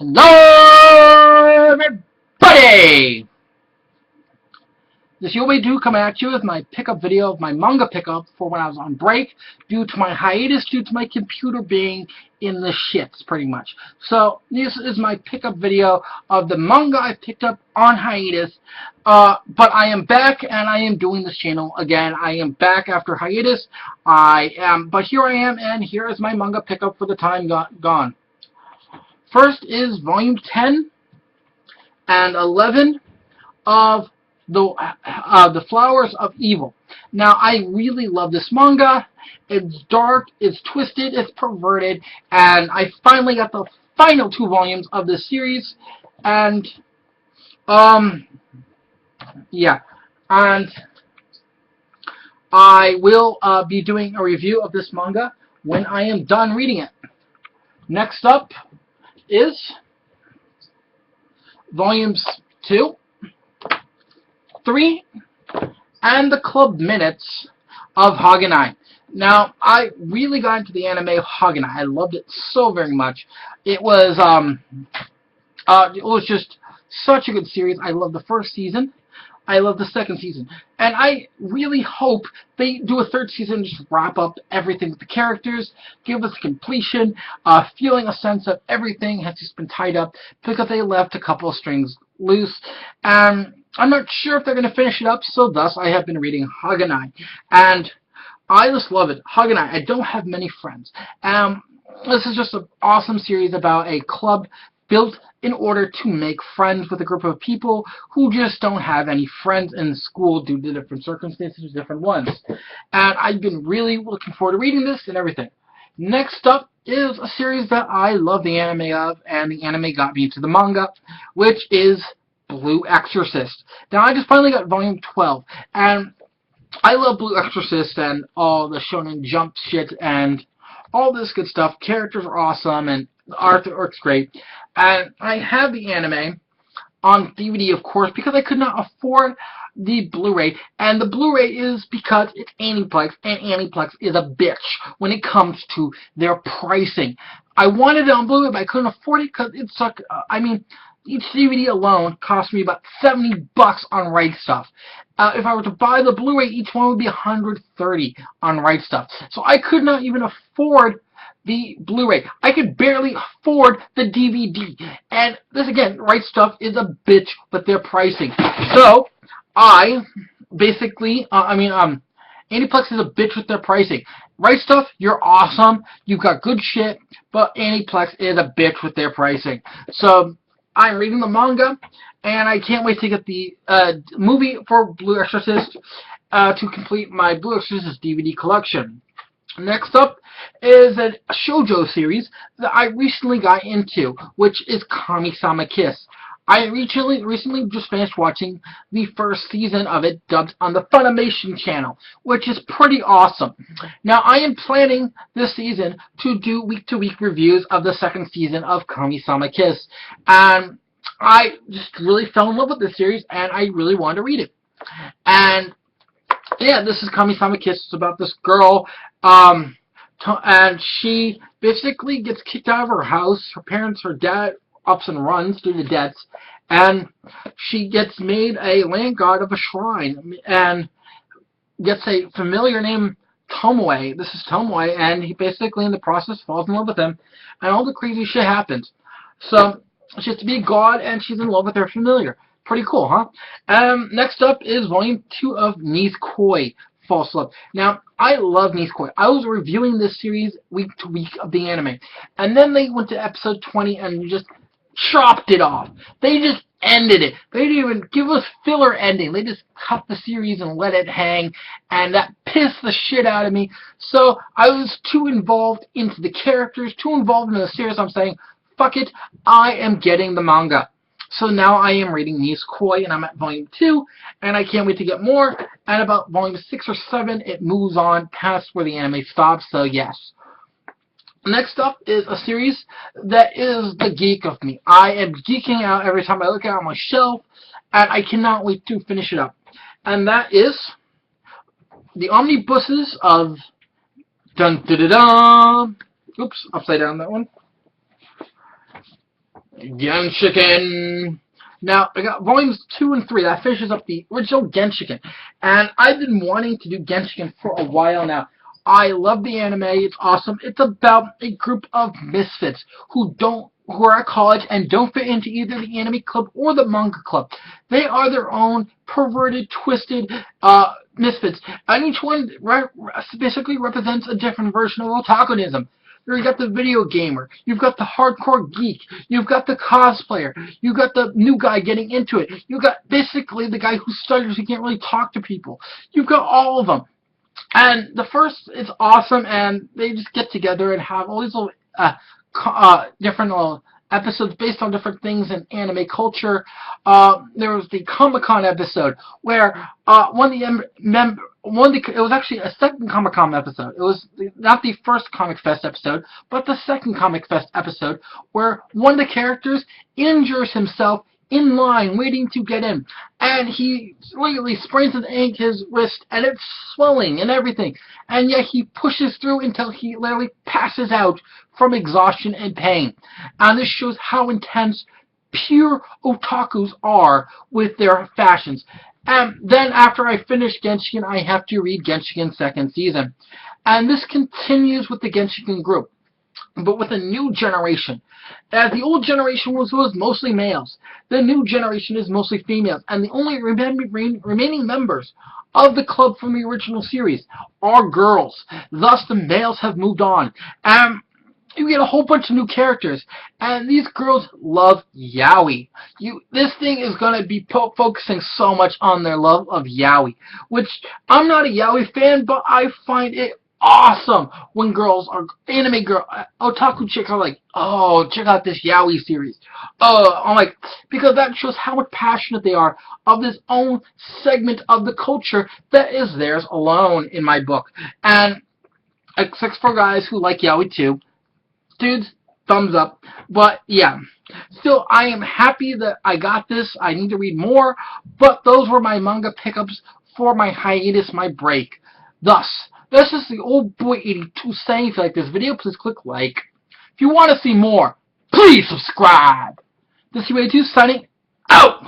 Hello, everybody! This Yobi Do coming at you with my pickup video of my manga pickup for when I was on break due to my hiatus, due to my computer being in the shits, pretty much. So, this is my pickup video of the manga I picked up on hiatus. But I am back, and I am doing this channel again. I am back after hiatus. But here I am, and here is my manga pickup for the time gone. First is volume 10 and 11 of the Flowers of Evil. Now, I really love this manga. It's dark, it's twisted, it's perverted, and I finally got the final 2 volumes of this series, and yeah, and I will be doing a review of this manga when I am done reading it. Next up is volumes 2, 3, and the Club Minutes of Haganai. Now, I really got into the anime of Haganai. I loved it so very much. It was just such a good series. I loved the first season. I love the second season. And I really hope they do a third season and just wrap up everything with the characters, give us completion, feeling a sense of everything has just been tied up because they left a couple of strings loose. And I'm not sure if they're going to finish it up, so thus I have been reading Haganai. And I just love it. Haganai, I don't have many friends. This is just an awesome series about a club built in order to make friends with a group of people who just don't have any friends in school due to different circumstances, different ones. And I've been really looking forward to reading this and everything. Next up is a series that I love the anime of, and the anime got me into the manga, which is Blue Exorcist. Now, I just finally got volume 12, and I love Blue Exorcist and all the Shonen Jump shit and all this good stuff. Characters are awesome, and the artwork's great. And I have the anime on DVD, of course, because I could not afford the Blu-ray. And the Blu-ray is because it's Aniplex, and Aniplex is a bitch when it comes to their pricing. I wanted it on Blu-ray, but I couldn't afford it because it sucked. I mean, each DVD alone cost me about $70 on Right Stuff. If I were to buy the Blu-ray, each one would be $130 on Right Stuff. So I could not even afford the Blu-ray. I could barely afford the DVD. And this, again, Right Stuff is a bitch with their pricing. So, I basically, Aniplex is a bitch with their pricing. Right Stuff, you're awesome. You've got good shit. But Aniplex is a bitch with their pricing. So, I'm reading the manga, and I can't wait to get the movie for Blue Exorcist to complete my Blue Exorcist DVD collection. Next up is a shoujo series that I recently got into, which is Kami-sama Kiss. I recently just finished watching the first season of it, dubbed on the Funimation channel, which is pretty awesome. Now, I am planning this season to do week-to-week reviews of the second season of Kami-sama Kiss. And I just really fell in love with this series, and I really wanted to read it. And yeah, this is Kami-sama Kiss. It's about this girl, and she basically gets kicked out of her house. Her dad ups and runs due to debts, and she gets made a land god of a shrine, and gets a familiar named Tomoe. This is Tomoe, and he basically in the process falls in love with him, and all the crazy shit happens. So she has to be a god, and she's in love with her familiar. Pretty cool, huh? Next up is volume 2 of Nisekoi, False Love. Now, I love Nisekoi. I was reviewing this series week to week of the anime, and then they went to episode 20 and just chopped it off. They just ended it. They didn't even give us filler ending. They just cut the series and let it hang, and that pissed the shit out of me. So I was too involved into the characters, too involved in the series. I'm saying, fuck it, I am getting the manga. So now I am reading Nisekoi, and I'm at volume 2, and I can't wait to get more. And about volume 6 or 7, it moves on past where the anime stops, so yes. Next up is a series that is the geek of me. I am geeking out every time I look at it on my shelf, and I cannot wait to finish it up. And that is the omnibuses of dun da da da. Oops, upside down that one. Genshiken. Now, I got volumes 2 and 3. That finishes up the original Genshiken. And I've been wanting to do Genshiken for a while now. I love the anime. It's awesome. It's about a group of misfits who are at college and don't fit into either the anime club or the manga club. They are their own perverted, twisted misfits. And each one basically represents a different version of otakuism. You've got the video gamer, you've got the hardcore geek, you've got the cosplayer, you've got the new guy getting into it, you've got basically the guy who stutters, who can't really talk to people. You've got all of them. And the first is awesome, and they just get together and have all these little different little episodes based on different things in anime culture. There was the Comic-Con episode where it was actually a second Comic-Con episode. It was not the first Comic Fest episode, but the second Comic Fest episode where one of the characters injures himself in line waiting to get in, and he literally sprains his wrist, and it's swelling and everything, and yet he pushes through until he literally passes out from exhaustion and pain. And this shows how intense pure otakus are with their fashions. And then after I finish Genshiken, I have to read Genshiken's second season, and this continues with the Genshiken group, but with a new generation. As the old generation was mostly males, the new generation is mostly females, and the only remaining members of the club from the original series are girls. Thus, the males have moved on, and you get a whole bunch of new characters, and these girls love yaoi. This thing is going to be focusing so much on their love of yaoi, which I'm not a yaoi fan, but I find it awesome when otaku chicks are like, oh, check out this yaoi series. I'm like, because that shows how much passionate they are of this own segment of the culture that is theirs alone in my book. And except for guys who like yaoi too, dudes, thumbs up. But yeah, still, I am happy that I got this. I need to read more, but those were my manga pickups for my hiatus, my break. Thus, this is the old boy 82 saying. If you like this video, please click like. If you want to see more, please subscribe. This is 82 signing out.